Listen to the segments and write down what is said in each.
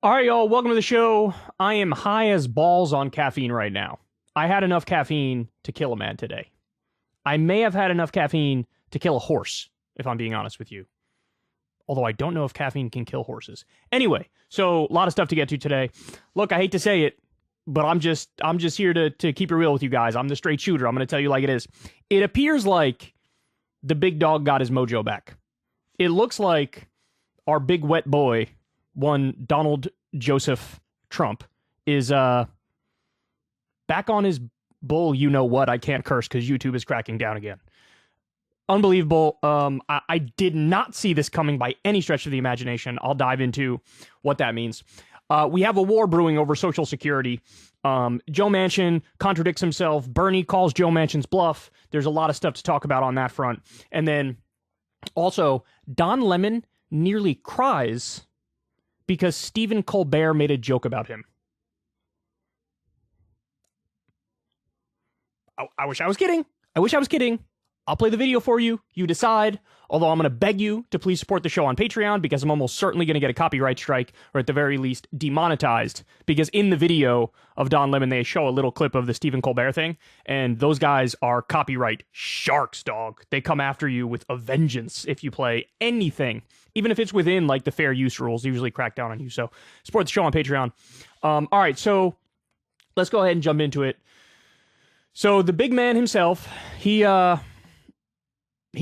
All right, y'all, welcome to the show. I am high as balls on caffeine right now. I had enough caffeine to kill a man today. I may have had enough caffeine to kill a horse, if I'm being honest with you. Although I don't know if caffeine can kill horses. Anyway, so a lot of stuff to get to today. Look, I hate to say it, but I'm just here to keep it real with you guys. I'm the straight shooter. I'm going to tell you like it is. It appears like the big dog got his mojo back. It looks like our big wet boy, one Donald Joseph Trump, is back on his bull. You know what? I can't curse because YouTube is cracking down again. Unbelievable. I did not see this coming by any stretch of the imagination. I'll dive into what that means. We have a war brewing over Social Security. Joe Manchin contradicts himself. Bernie calls Joe Manchin's bluff. There's a lot of stuff to talk about on that front. And then also, Don Lemon nearly cries because Stephen Colbert made a joke about him. I wish I was kidding. I'll play the video for you. You decide. Although I'm going to beg you to please support the show on Patreon because I'm almost certainly going to get a copyright strike, or at the very least demonetized, because in the video of Don Lemon, they show a little clip of the Stephen Colbert thing, and those guys are copyright sharks, dog. They come after you with a vengeance if you play anything, even if it's within like the fair use rules. They usually crack down on you. So support the show on Patreon. All right, so let's go ahead and jump into it. So the big man himself, he's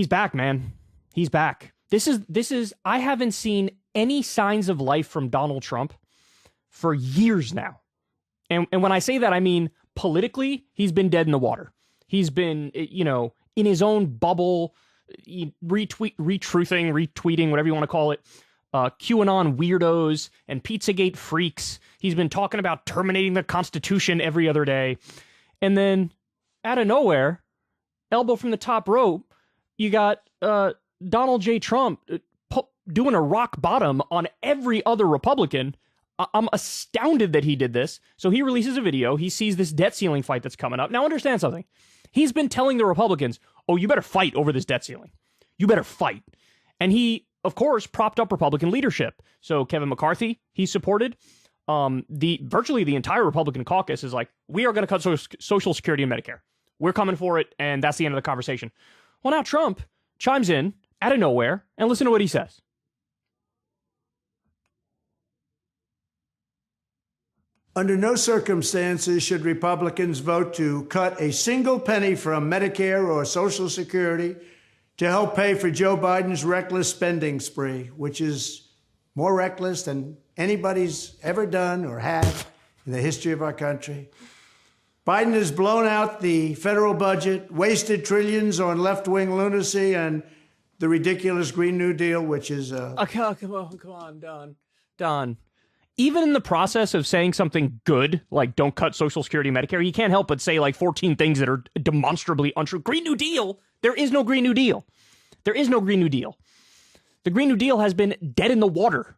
back, man. He's back. This is I haven't seen any signs of life from Donald Trump for years now. And when I say that, I mean politically, he's been dead in the water. He's been, in his own bubble, retweeting, whatever you want to call it, QAnon weirdos and Pizzagate freaks. He's been talking about terminating the Constitution every other day. And then out of nowhere, elbow from the top rope, you got Donald J. Trump doing a rock bottom on every other Republican. I'm astounded that he did this. So he releases a video. He sees this debt ceiling fight that's coming up. Now understand something. He's been telling the Republicans, oh, you better fight over this debt ceiling. You better fight. And he, of course, propped up Republican leadership. So Kevin McCarthy, he supported. Virtually the entire Republican caucus is like, we are going to cut Social Security and Medicare. We're coming for it, and that's the end of the conversation. Well, now Trump chimes in out of nowhere, and listen to what he says. Under no circumstances should Republicans vote to cut a single penny from Medicare or Social Security to help pay for Joe Biden's reckless spending spree, which is more reckless than anybody's ever done or had in the history of our country. Biden has blown out the federal budget, wasted trillions on left-wing lunacy and the ridiculous Green New Deal, which is... Come on, Don. Even in the process of saying something good, like don't cut Social Security and Medicare, you can't help but say like 14 things that are demonstrably untrue. Green New Deal? There is no Green New Deal. There is no Green New Deal. The Green New Deal has been dead in the water.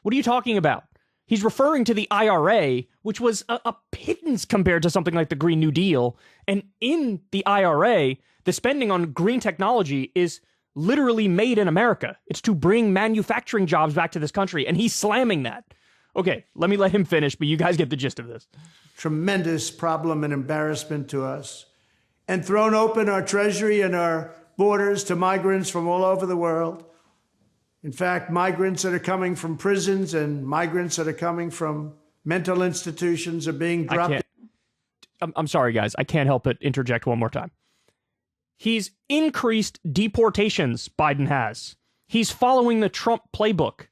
What are you talking about? He's referring to the IRA, which was a pittance compared to something like the Green New Deal. And in the IRA, the spending on green technology is literally made in America. It's to bring manufacturing jobs back to this country. And he's slamming that. Okay, let him finish, but you guys get the gist of this. Tremendous problem and embarrassment to us. And thrown open our treasury and our borders to migrants from all over the world. In fact, migrants that are coming from prisons and migrants that are coming from mental institutions are being dropped. I'm sorry, guys. I can't help but interject one more time. He's increased deportations, Biden has. He's following the Trump playbook.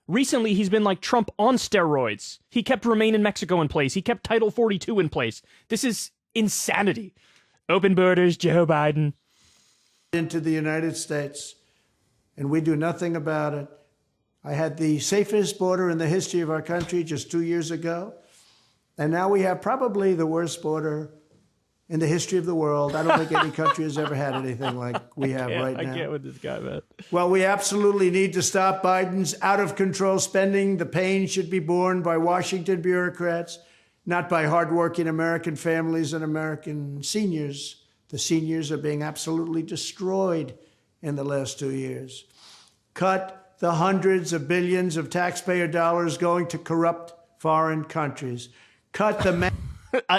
Recently, he's been like Trump on steroids. He kept Remain in Mexico in place. He kept Title 42 in place. This is insanity. Open borders, Joe Biden. Into the United States, and we do nothing about it. I had the safest border in the history of our country just 2 years ago, and now we have probably the worst border in the history of the world. I don't think any country has ever had anything like we have right now. I can't with this guy, man. Well, we absolutely need to stop Biden's out-of-control spending. The pain should be borne by Washington bureaucrats, not by hardworking American families and American seniors. The seniors are being absolutely destroyed in the last 2 years. Cut the hundreds of billions of taxpayer dollars going to corrupt foreign countries. Cut the...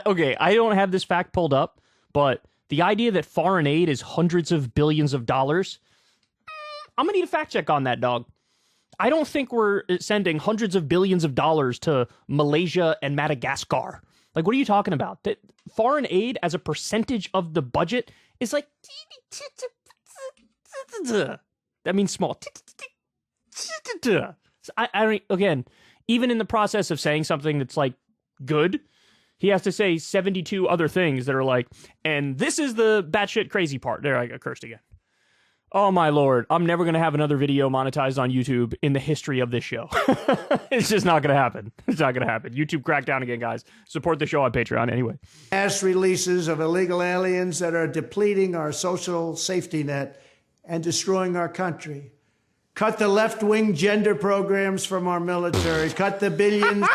Okay, I don't have this fact pulled up, but the idea that foreign aid is hundreds of billions of dollars, I'm going to need a fact check on that, dog. I don't think we're sending hundreds of billions of dollars to Malaysia and Madagascar. Like, what are you talking about? That foreign aid as a percentage of the budget is like... That means small. I don't... Again, even in the process of saying something that's, like, good, he has to say 72 other things that are like, and this is the batshit crazy part. There, I got cursed again. Oh, my Lord. I'm never going to have another video monetized on YouTube in the history of this show. It's just not going to happen. It's not going to happen. YouTube cracked down again, guys. Support the show on Patreon anyway. Mass releases of illegal aliens that are depleting our social safety net and destroying our country. Cut the left-wing gender programs from our military. Cut the billions...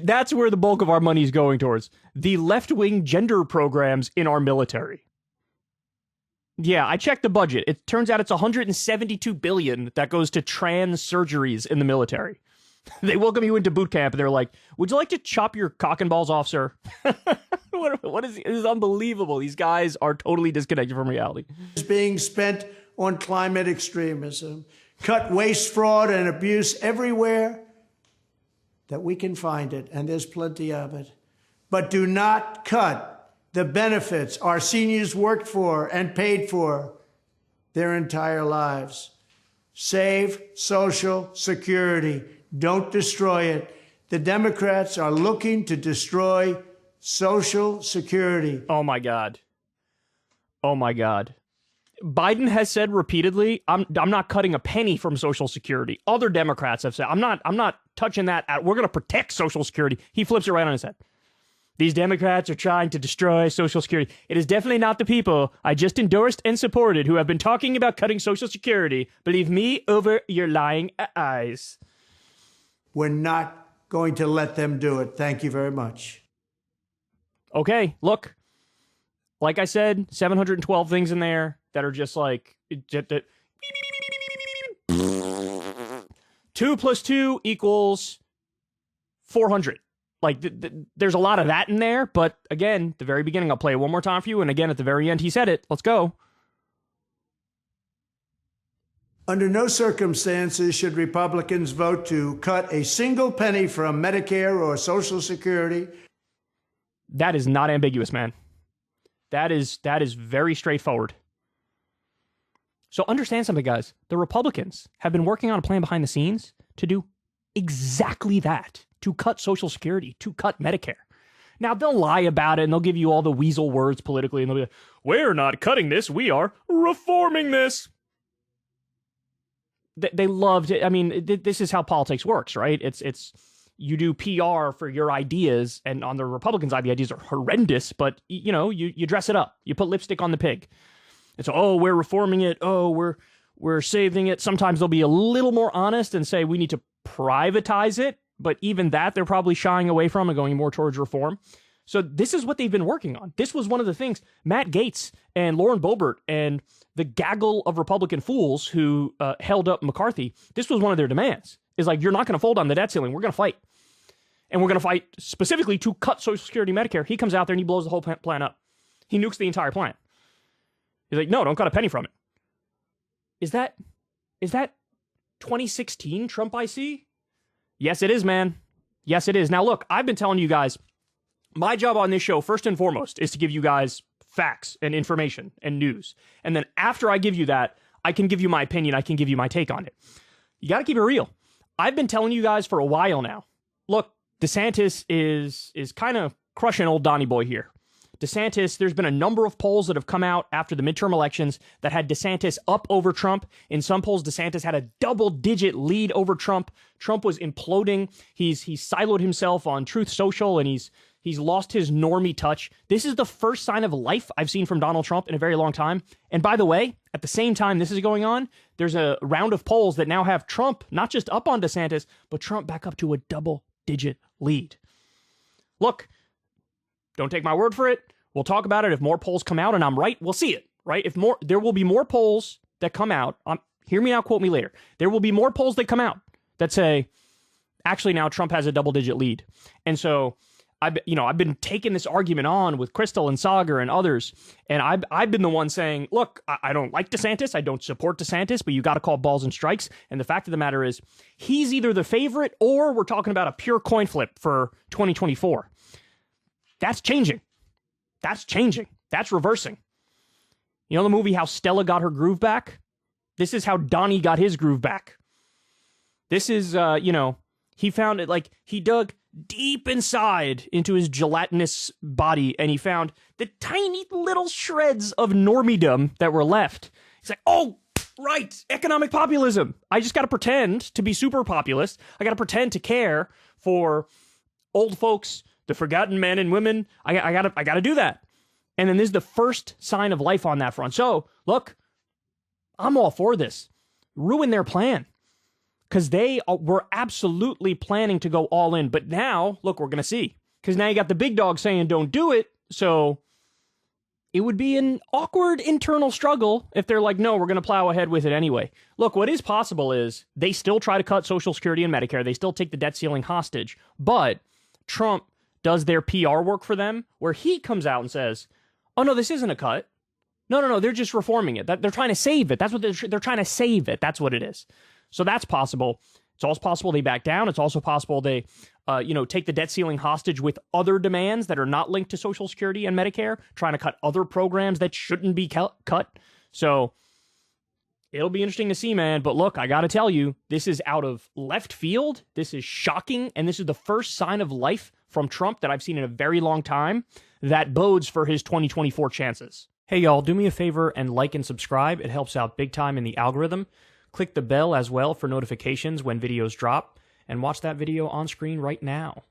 That's where the bulk of our money is going towards. The left-wing gender programs in our military. Yeah, I checked the budget. It turns out it's $172 billion that goes to trans surgeries in the military. They welcome you into boot camp and they're like, would you like to chop your cock and balls off, sir? What is it? This is unbelievable. These guys are totally disconnected from reality. Is being spent on climate extremism. Cut waste, fraud, and abuse everywhere that we can find it, and there's plenty of it. But do not cut the benefits our seniors worked for and paid for their entire lives. Save Social Security. Don't destroy it. The Democrats are looking to destroy Social Security. Oh, my God. Oh, my God. Biden has said repeatedly, I'm not cutting a penny from Social Security. Other Democrats have said, I'm not touching that. We're going to protect Social Security. He flips it right on his head. These Democrats are trying to destroy Social Security. It is definitely not the people I just endorsed and supported who have been talking about cutting Social Security. Believe me over your lying eyes. We're not going to let them do it. Thank you very much. Okay, look. Like I said, 712 things in there that are just like... 2 plus 2 equals 400. Like, there's a lot of that in there, but again, the very beginning, I'll play it one more time for you, and again, at the very end, he said it. Let's go. Under no circumstances should Republicans vote to cut a single penny from Medicare or Social Security. That is not ambiguous, man. That is very straightforward. So understand something, guys. The Republicans have been working on a plan behind the scenes to do exactly that. To cut Social Security, to cut Medicare. Now, they'll lie about it, and they'll give you all the weasel words politically, and they'll be like, we're not cutting this, we are reforming this. They loved it. I mean, this is how politics works, right? It's you do PR for your ideas, and on the Republican side, the ideas are horrendous, but, you know, you dress it up. You put lipstick on the pig. It's, oh, we're reforming it. Oh, we're saving it. Sometimes they'll be a little more honest and say we need to privatize it. But even that, they're probably shying away from and going more towards reform. So this is what they've been working on. This was one of the things Matt Gaetz and Lauren Boebert and the gaggle of Republican fools who held up McCarthy. This was one of their demands. Is like, you're not going to fold on the debt ceiling. We're going to fight. And we're going to fight specifically to cut Social Security, Medicare. He comes out there and he blows the whole plan up. He nukes the entire plan. He's like, no, don't cut a penny from it. Is that 2016 Trump I see? Yes, it is, man. Yes, it is. Now, look, I've been telling you guys, my job on this show, first and foremost, is to give you guys facts and information and news. And then after I give you that, I can give you my opinion. I can give you my take on it. You got to keep it real. I've been telling you guys for a while now. Look, DeSantis is kind of crushing old Donnie Boy here. DeSantis, there's been a number of polls that have come out after the midterm elections that had DeSantis up over Trump. In some polls, DeSantis had a double-digit lead over Trump. Trump was imploding. He's siloed himself on Truth Social, and he's lost his normie touch. This is the first sign of life I've seen from Donald Trump in a very long time. And by the way, at the same time this is going on, there's a round of polls that now have Trump not just up on DeSantis, but Trump back up to a double-digit lead. Look, don't take my word for it. We'll talk about it. If more polls come out and I'm right, we'll see it, right? There will be more polls that come out. Hear me now, quote me later. There will be more polls that come out that say, actually now Trump has a double-digit lead. And so I've been taking this argument on with Crystal and Sagar and others, and I've been the one saying, look, I don't like DeSantis, I don't support DeSantis, but you got to call balls and strikes. And the fact of the matter is, he's either the favorite or we're talking about a pure coin flip for 2024. That's changing. That's changing. That's reversing. You know the movie How Stella Got Her Groove Back? This is how Donnie got his groove back. This is, he found it, like, he dug deep inside into his gelatinous body, and he found the tiny little shreds of normiedom that were left. He's like, oh, right, economic populism. I just got to pretend to be super populist. I got to pretend to care for old folks, the forgotten men and women. I got to do that. And then this is the first sign of life on that front. So, look, I'm all for this. Ruin their plan. Because they were absolutely planning to go all in. But now, look, we're going to see. Because now you got the big dog saying don't do it. So it would be an awkward internal struggle if they're like, no, we're going to plow ahead with it anyway. Look, what is possible is they still try to cut Social Security and Medicare. They still take the debt ceiling hostage. But Trump does their PR work for them, where he comes out and says, oh, no, this isn't a cut. No, they're just reforming it. They're trying to save it. That's what they're trying to save it. That's what it is. So that's possible. It's also possible they back down. It's also possible they, take the debt ceiling hostage with other demands that are not linked to Social Security and Medicare, trying to cut other programs that shouldn't be cut. So it'll be interesting to see, man. But look, I got to tell you, this is out of left field. This is shocking. And this is the first sign of life from Trump that I've seen in a very long time that bodes for his 2024 chances. Hey, y'all, do me a favor and like and subscribe. It helps out big time in the algorithm. Click the bell as well for notifications when videos drop, and watch that video on screen right now.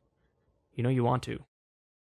You know you want to.